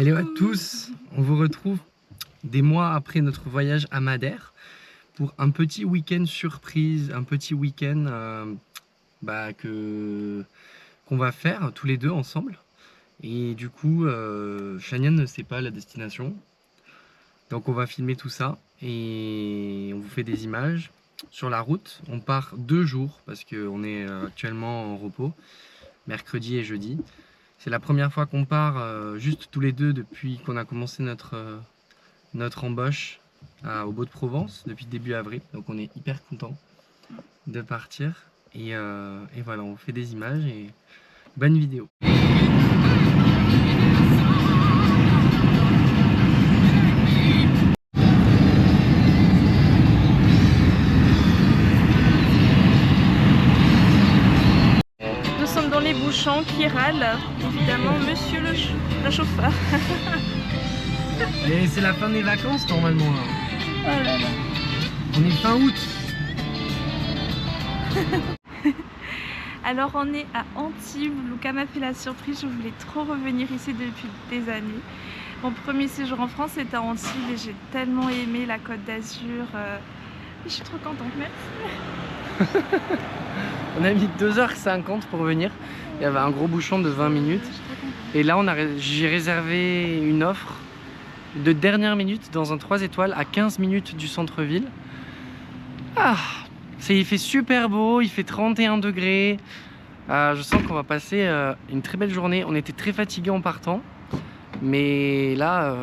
Hello à tous, on vous retrouve des mois après notre voyage à Madère pour un petit week-end surprise, un petit week-end qu'on va faire tous les deux ensemble. Et du coup, Chania ne sait pas la destination, donc on va filmer tout ça et on vous fait des images. Sur la route, on part 2 jours parce qu'on est actuellement en repos, mercredi et jeudi. C'est la première fois qu'on part juste tous les deux depuis qu'on a commencé notre embauche au Beau de Provence depuis début avril. Donc on est hyper content de partir. Et voilà, on fait des images et bonne vidéo. Nous sommes dans les bouchons qui râlent, évidemment, monsieur le chauffeur. Et c'est la fin des vacances normalement là. Oh là là. On est fin août. Alors on est à Antibes, Lucas m'a fait la surprise, je voulais trop revenir ici depuis des années. Mon premier séjour en France était à Antibes et j'ai tellement aimé la Côte d'Azur. Je suis trop contente, merci. On a mis 2h50 pour venir. Il y avait un gros bouchon de 20 minutes. Et là j'ai réservé une offre de dernière minute dans un 3 étoiles à 15 minutes du centre-ville. Il fait super beau, il fait 31 degrés. Je sens qu'on va passer une très belle journée. On était très fatigués en partant, mais là,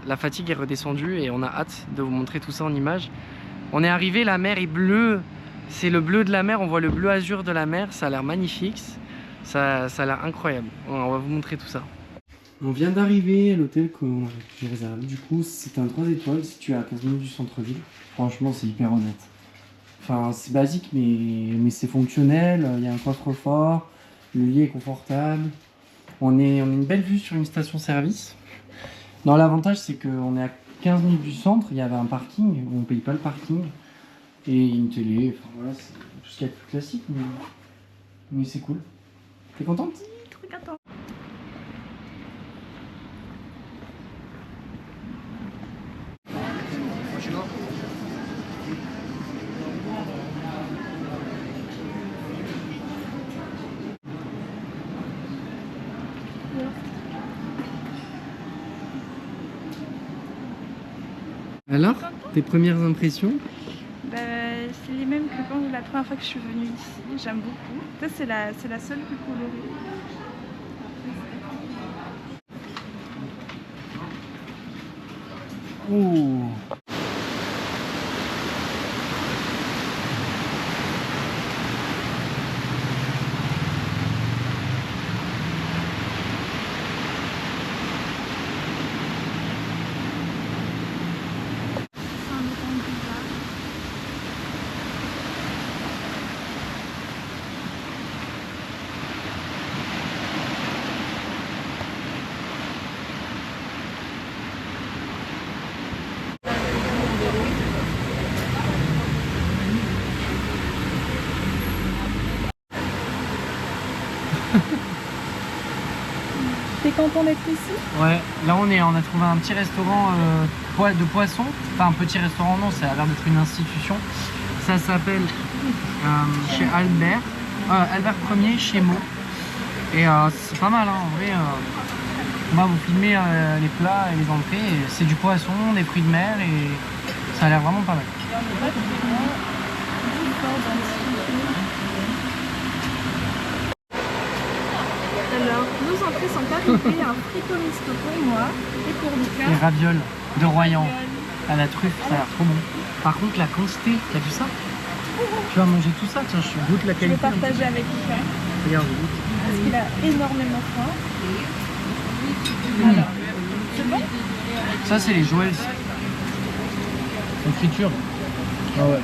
la fatigue est redescendue et on a hâte de vous montrer tout ça en images. On est arrivé, la mer est bleue. C'est le bleu de la mer, on voit le bleu azur de la mer. Ça a l'air magnifique, ça a l'air incroyable. On va vous montrer tout ça. On vient d'arriver à l'hôtel que j'ai réservé. Du coup, c'est un 3 étoiles situé à 15 minutes du centre-ville. Franchement, c'est hyper honnête. Enfin, c'est basique, mais c'est fonctionnel. Il y a un coffre-fort, le lit est confortable. On a une belle vue sur une station-service. Non, l'avantage, c'est qu'on est à 15 minutes du centre. Il y avait un parking, on ne paye pas le parking. Et une télé, enfin voilà, c'est tout ce qu'il y a de plus classique, mais c'est cool. T'es contente? Trop contente. Alors, tes premières impressions? C'est les mêmes que quand la première fois que je suis venue ici, j'aime beaucoup. Ça c'est la seule plus colorée. Ouh. T'es content d'être ici? Ouais, là on a trouvé un petit restaurant de poisson. Enfin un petit restaurant, non, ça a l'air d'être une institution. Ça s'appelle chez Albert Ier chez Meaux. Et c'est pas mal hein, en vrai. On va vous filmer les plats et les entrées. C'est du poisson, des fruits de mer et ça a l'air vraiment pas mal. Alors, nos entrées sont arrivées, un frito misto pour moi et pour Lucas. Les ravioles de Royan à la truffe, ça a l'air trop bon. Par contre, la quantité, t'as vu ça? Tu vas manger tout ça, tiens, je goûte la Je qualité. vais partager avec Lucas. Regarde, je goûte. Parce qu'il a énormément faim. Alors, c'est bon? Ça, c'est les Joël. En friture. Ah ouais.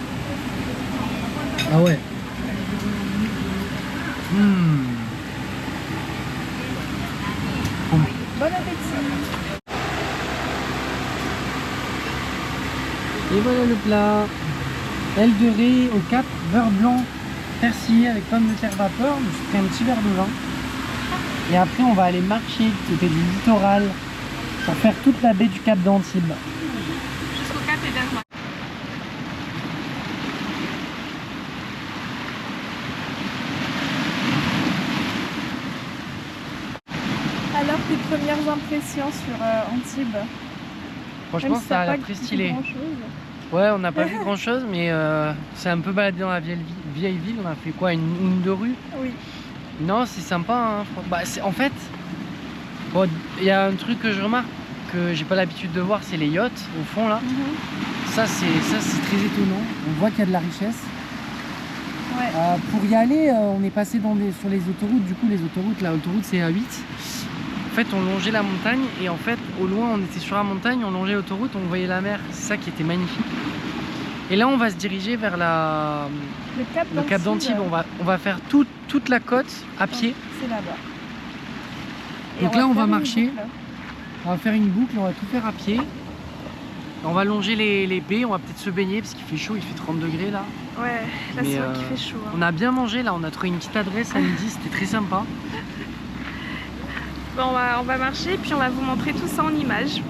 Ah ouais. Bon appétit. Et voilà le plat. Aile de riz au cap, beurre blanc, persillé avec pommes de terre vapeur. Je pris un petit verre de vin. Et après, on va aller marcher du côté du littoral pour faire toute la baie du Cap d'Antibes. Jusqu'au Cap Héberma. Alors, tes premières impressions sur Antibes? Franchement, ça a l'air très stylé. Ouais, on n'a pas vu grand chose, mais c'est un peu baladé dans la vieille ville. On a fait quoi, une ou deux rues? Oui. Non, c'est sympa. Hein. Bah, en fait, bon, il y a un truc que je remarque que j'ai pas l'habitude de voir, c'est les yachts au fond là. Ça, c'est très étonnant. On voit qu'il y a de la richesse. Ouais. Pour y aller, on est passé sur les autoroutes. Du coup, les autoroutes, l'autoroute c'est A8. En fait, on longeait la montagne et en fait, au loin, on était sur la montagne, on longeait l'autoroute, on voyait la mer. C'est ça qui était magnifique. Et là, on va se diriger vers le Cap d'Antibes. On va faire toute la côte à pied. C'est là-bas. Donc là, on va marcher. On va faire une boucle, on va tout faire à pied. On va longer les baies, on va peut-être se baigner parce qu'il fait chaud, il fait 30 degrés là. Ouais, là c'est vrai qu'il fait chaud. Hein. On a bien mangé là, on a trouvé une petite adresse à midi, c'était très sympa. Bon, on va marcher et puis on va vous montrer tout ça en images.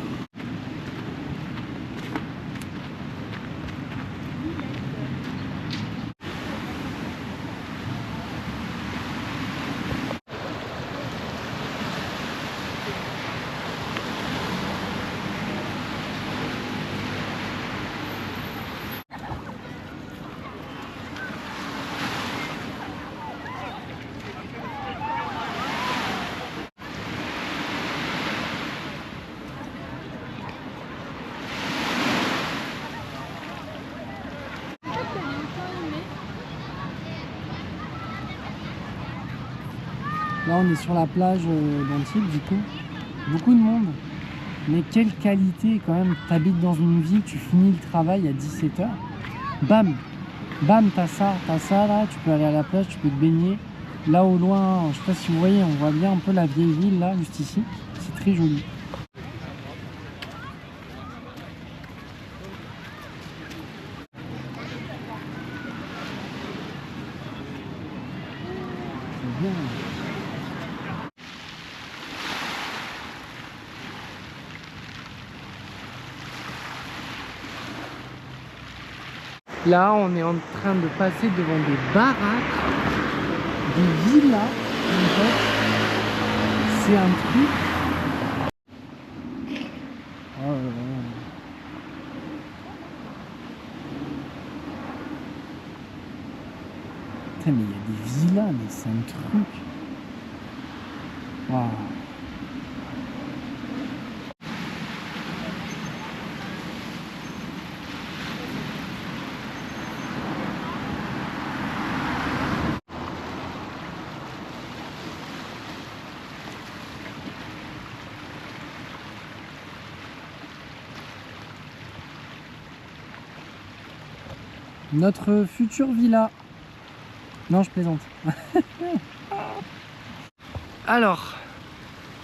Là on est sur la plage d'Antibes du coup, beaucoup de monde, mais quelle qualité quand même, t'habites dans une ville, tu finis le travail à 17 h, bam, bam, t'as ça là, tu peux aller à la plage, tu peux te baigner, là au loin, je sais pas si vous voyez, on voit bien un peu la vieille ville là, juste ici, c'est très joli. C'est bien. Là, on est en train de passer devant des baraques, des villas, en fait. C'est un truc. Oh là là. Putain, mais il y a des villas, mais c'est un truc. Waouh. Notre future villa. Non, je plaisante. Alors,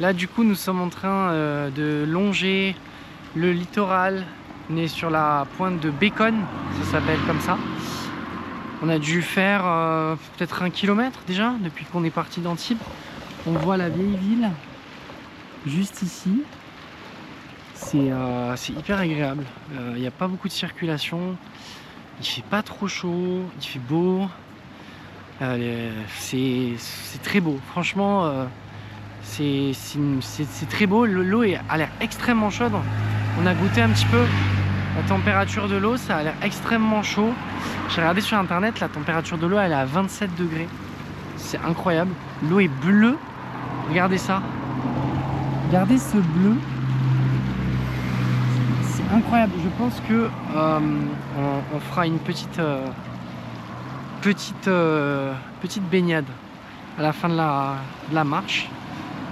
là du coup nous sommes en train de longer le littoral. On est sur la pointe de Bécon, ça s'appelle comme ça. On a dû faire peut-être 1 kilomètre déjà depuis qu'on est parti d'Antibes. On voit la vieille ville juste ici. C'est hyper agréable. Il n'y a pas beaucoup de circulation. Il fait pas trop chaud, il fait beau. C'est très beau. Franchement, c'est très beau. L'eau a l'air extrêmement chaude. On a goûté un petit peu la température de l'eau. Ça a l'air extrêmement chaud. J'ai regardé sur internet, la température de l'eau elle est à 27 degrés. C'est incroyable. L'eau est bleue. Regardez ça. Regardez ce bleu. Incroyable, je pense que on fera une petite baignade à la fin de la marche,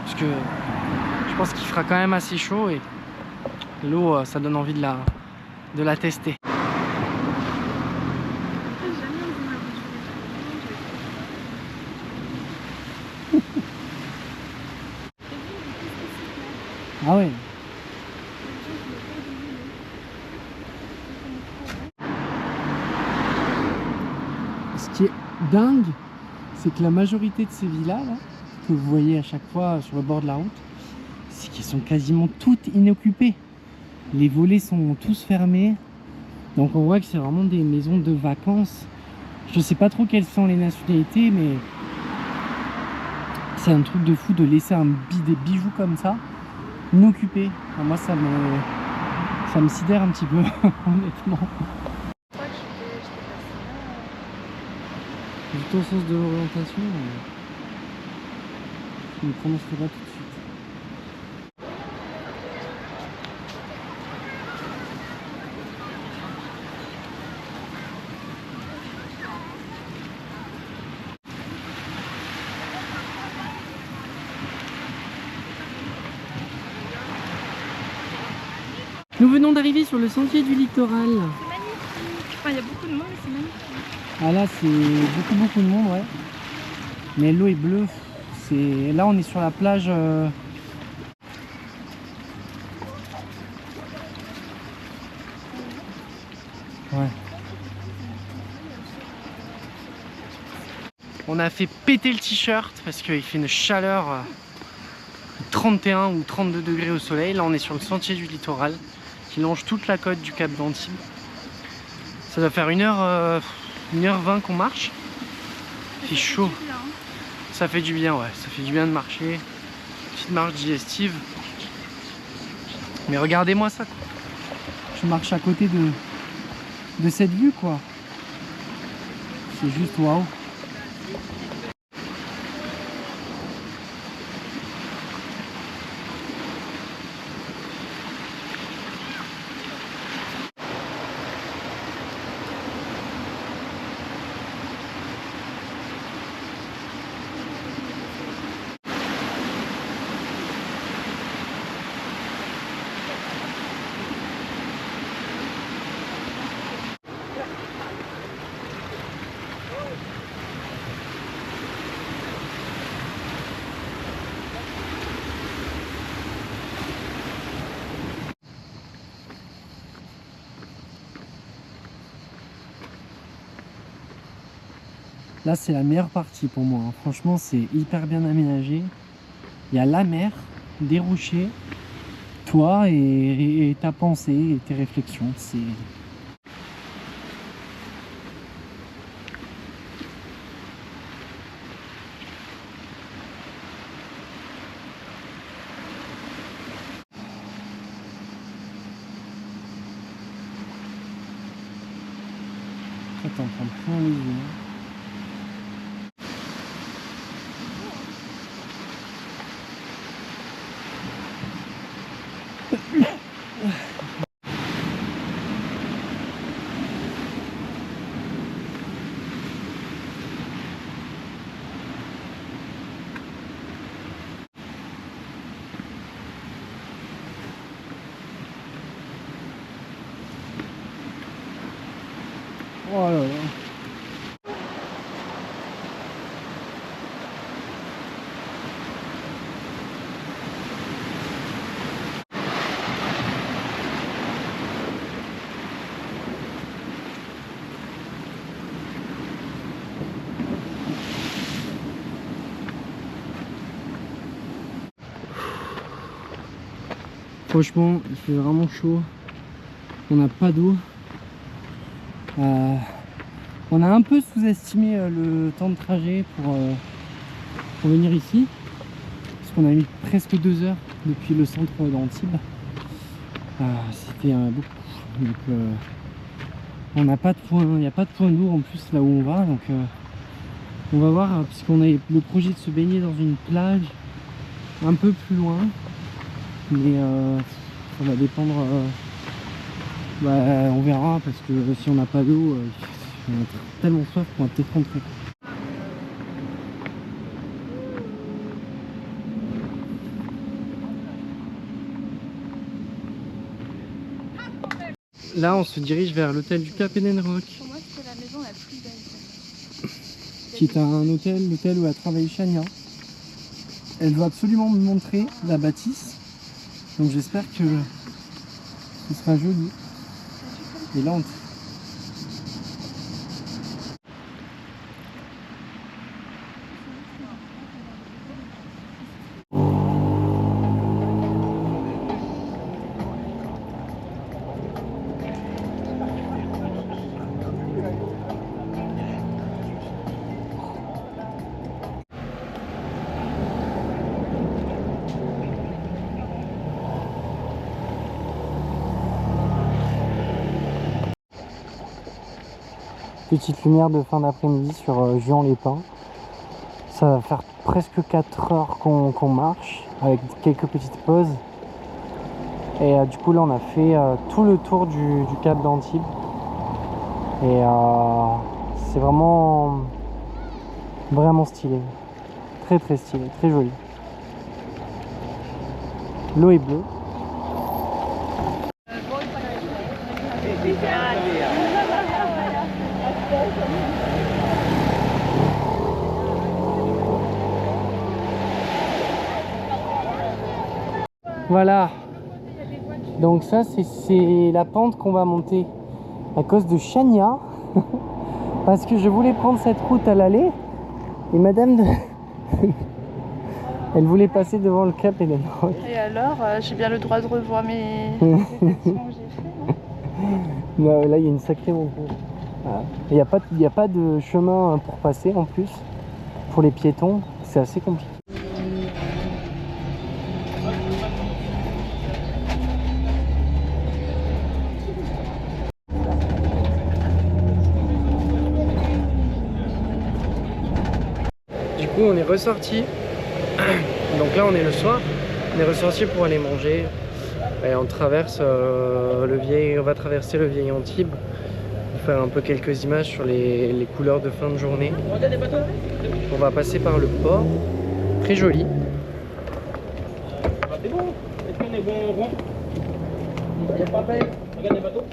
parce que je pense qu'il fera quand même assez chaud et l'eau ça donne envie de la tester. Ah ouais. Ce qui est dingue, c'est que la majorité de ces villas là, que vous voyez à chaque fois sur le bord de la route, c'est qui sont quasiment toutes inoccupées. Les volets sont tous fermés. Donc on voit que c'est vraiment des maisons de vacances. Je sais pas trop quelles sont les nationalités, mais c'est un truc de fou de laisser des bijoux comme ça inoccupés. Enfin, moi ça me sidère un petit peu honnêtement. Vu ton sens de l'orientation, je ne me prononcerai pas tout de suite. Nous venons d'arriver sur le sentier du littoral. C'est magnifique. Enfin, il y a beaucoup de monde, mais c'est magnifique. Ah là, c'est beaucoup de monde, ouais. Mais l'eau est bleue. Là, on est sur la plage. Ouais. On a fait péter le t-shirt parce qu'il fait une chaleur 31 ou 32 degrés au soleil. Là, on est sur le sentier du littoral qui longe toute la côte du Cap d'Antibes. Ça doit faire 1h20 qu'on marche. Il fait chaud. Ça fait du bien, ouais. Ça fait du bien de marcher. Petite marche digestive. Mais regardez-moi ça, quoi. Je marche à côté de cette vue, quoi. C'est juste waouh. Là, c'est la meilleure partie pour moi, hein. Franchement, c'est hyper bien aménagé. Il y a la mer, des rochers, toi et ta pensée et tes réflexions. C'est... Attends, prends plein les yeux. Oh là là. Franchement, il fait vraiment chaud. On n'a pas d'eau. On a un peu sous-estimé le temps de trajet pour venir ici. Parce qu'on a mis presque 2 heures depuis le centre d'Antibes. C'était beaucoup. Donc, on n'a pas de point, il n'y a pas de point d'eau en plus là où on va. Donc on va voir, puisqu'on a le projet de se baigner dans une plage un peu plus loin. Mais ça va dépendre, on verra, parce que si on n'a pas d'eau, on a tellement soif qu'on va peut-être rentrer. Là on se dirige vers l'hôtel du Cap Edenrock. Pour moi c'était la maison la plus belle. Qui est l'hôtel où a travaillé Chania. Elle veut absolument me montrer la bâtisse. Donc j'espère que ce sera joli. Et là Petite lumière de fin d'après-midi sur Juan-les-Pins. Ça va faire presque 4 heures qu'on marche avec quelques petites pauses. Et du coup là on a fait tout le tour du cap d'Antibes. Et c'est vraiment stylé. Très très stylé, très joli. L'eau est bleue. Voilà. Donc ça c'est la pente qu'on va monter à cause de Chania. Parce que je voulais prendre cette route à l'aller. Et madame elle voulait passer devant le cap et Et alors, j'ai bien le droit de revoir mes actions que j'ai fait. Non, là il y a une sacrée montée. Voilà. Il n'y a pas de chemin pour passer en plus. Pour les piétons, c'est assez compliqué. Du coup on est ressorti. Donc là on est le soir. On est ressorti pour aller manger. Et on traverse on va traverser le vieil Antibes pour faire un peu quelques images sur les couleurs de fin de journée. On va passer par le port, très joli. C'est bon. Est-ce qu'on est bon rond? Il n'y a pas de regarde les bateaux.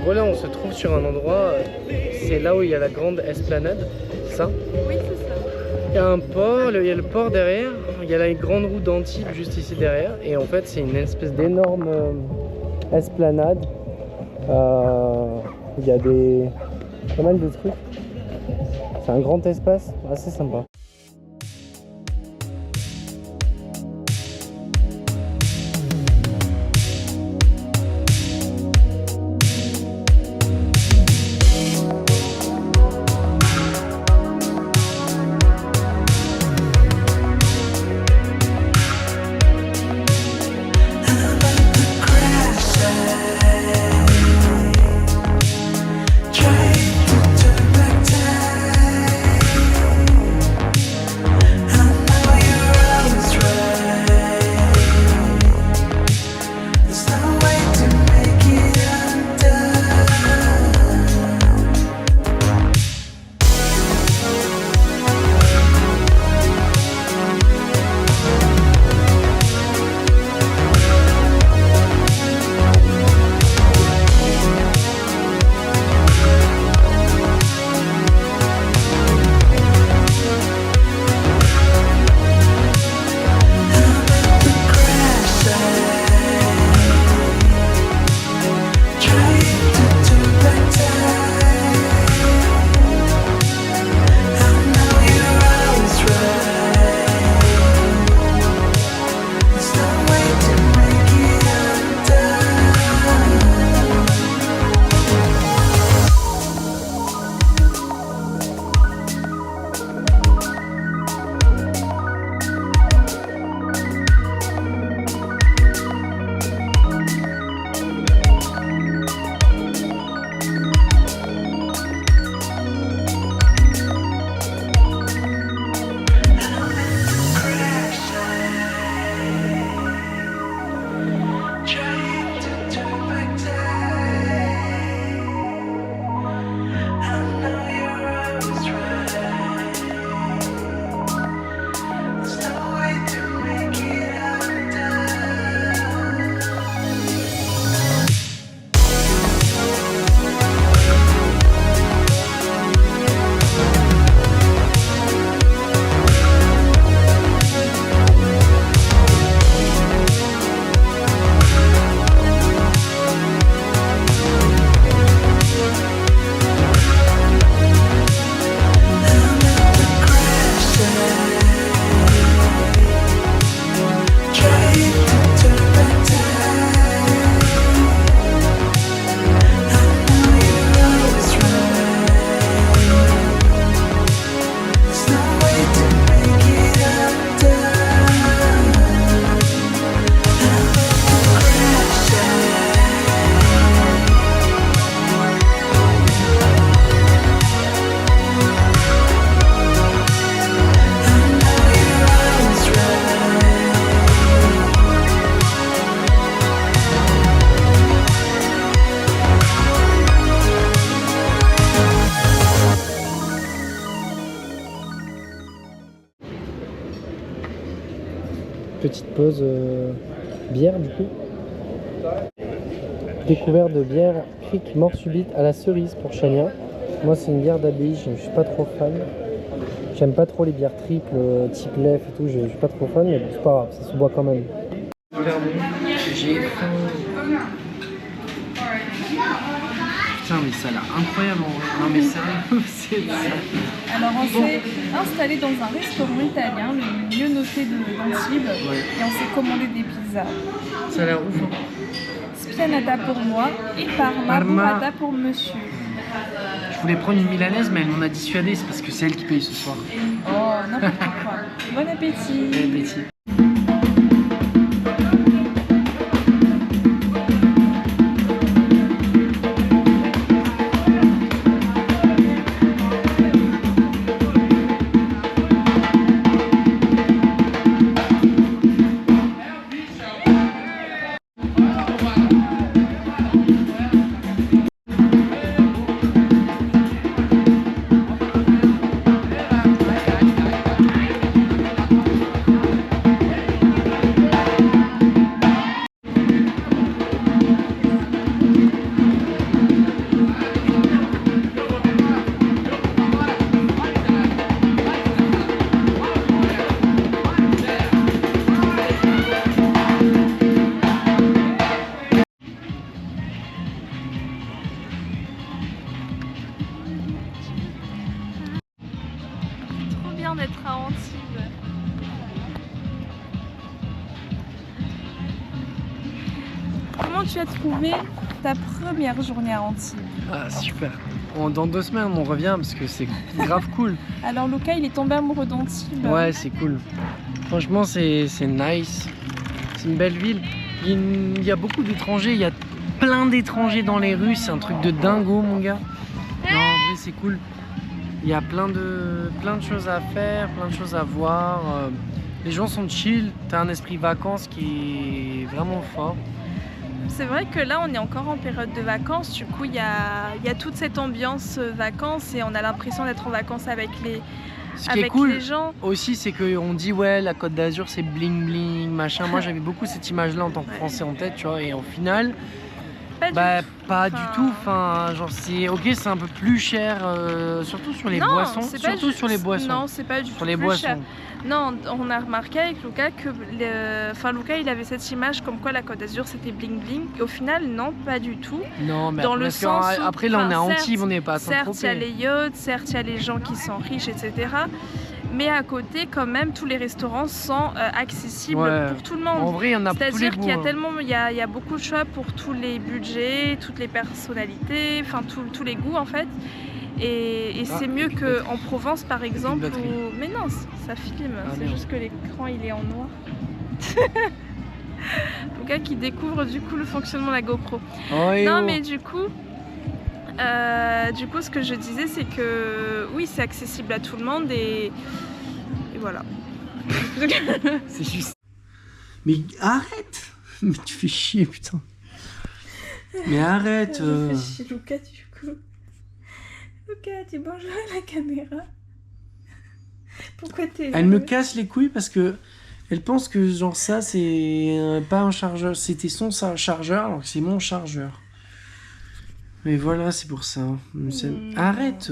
Voilà, on se trouve sur un endroit, c'est là où il y a la grande esplanade, c'est ça? Oui, c'est ça. Il y a un port, il y a le port derrière, il y a la grande route d'Antibes juste ici derrière, et en fait c'est une espèce d'énorme esplanade. Il y a pas mal de trucs. C'est un grand espace, assez sympa. Petite pause bière du coup. Découverte de bière cric mort subite à la cerise pour Chania. Moi c'est une bière d'abbaye, je suis pas trop fan. J'aime pas trop les bières triples, type lef et tout, je suis pas trop fan, mais bon, c'est pas grave, ça se boit quand même. J'ai faim. Putain mais ça a l'air incroyable en vrai. Non mais sérieux, c'est ça. Alors on s'est installé dans un restaurant italien, le mieux noté d'Antibes, et on s'est commandé des pizzas. Ça a l'air ouf. Hein. Spianata pour moi et Parma burrata pour monsieur. Je voulais prendre une milanaise mais elle m'en a dissuadé, c'est parce que c'est elle qui paye ce soir. Oh, n'importe quoi. Bon appétit. Bon appétit. D'être à Antibes. Comment tu as trouvé ta première journée à Antibes? Ah super. Dans 2 semaines on revient parce que c'est grave cool. Alors Luca il est tombé amoureux d'Antibes. Ouais c'est cool. Franchement c'est nice. C'est une belle ville. Il y a beaucoup d'étrangers, il y a plein d'étrangers dans les rues, c'est un truc de dingo mon gars. Non en vrai c'est cool. Il y a plein de choses à faire, plein de choses à voir. Les gens sont chill, t'as un esprit vacances qui est vraiment fort. C'est vrai que là on est encore en période de vacances, du coup il y a toute cette ambiance vacances et on a l'impression d'être en vacances avec les, Ce qui est cool les gens. aussi, c'est qu'on dit ouais la Côte d'Azur c'est bling bling machin. Moi j'avais beaucoup cette image là en tant que Français en tête, tu vois, et au final pas du tout. Enfin, genre c'est ok, c'est un peu plus cher, surtout sur les boissons. Surtout sur les boissons. Non, c'est pas du tout sur les plus boissons. cher. Non, on a remarqué avec Luca que, Luca il avait cette image comme quoi la Côte d'Azur c'était bling bling. Et au final, non, pas du tout. Non, mais dans le sens où, après là on est à Antibes, on n'est pas à Saint-Tropez. Certes, il y a les yachts, certes, il y a les gens qui sont riches, etc. Mais à côté, quand même, tous les restaurants sont accessibles pour tout le monde. En vrai, il y en a pour tous les goûts. C'est-à-dire qu'il y a tellement, il y a beaucoup de choix pour tous les budgets, toutes les personnalités, enfin tous les goûts en fait. Et c'est mieux qu'en Provence par exemple. Mais non, ça filme. C'est juste que l'écran il est en noir. Le gars qui découvre du coup le fonctionnement de la GoPro. Non mais du coup, ce que je disais c'est que oui c'est accessible à tout le monde et voilà. C'est juste. Mais arrête. Mais tu fais chier putain. Mais arrête. Je fais chier Luca du coup. Luca, tu bonjour à la caméra. Pourquoi t'es... Elle me casse les couilles parce que elle pense que genre ça c'est pas un chargeur, c'était son chargeur alors que c'est mon chargeur. Mais voilà, c'est pour ça. Arrête.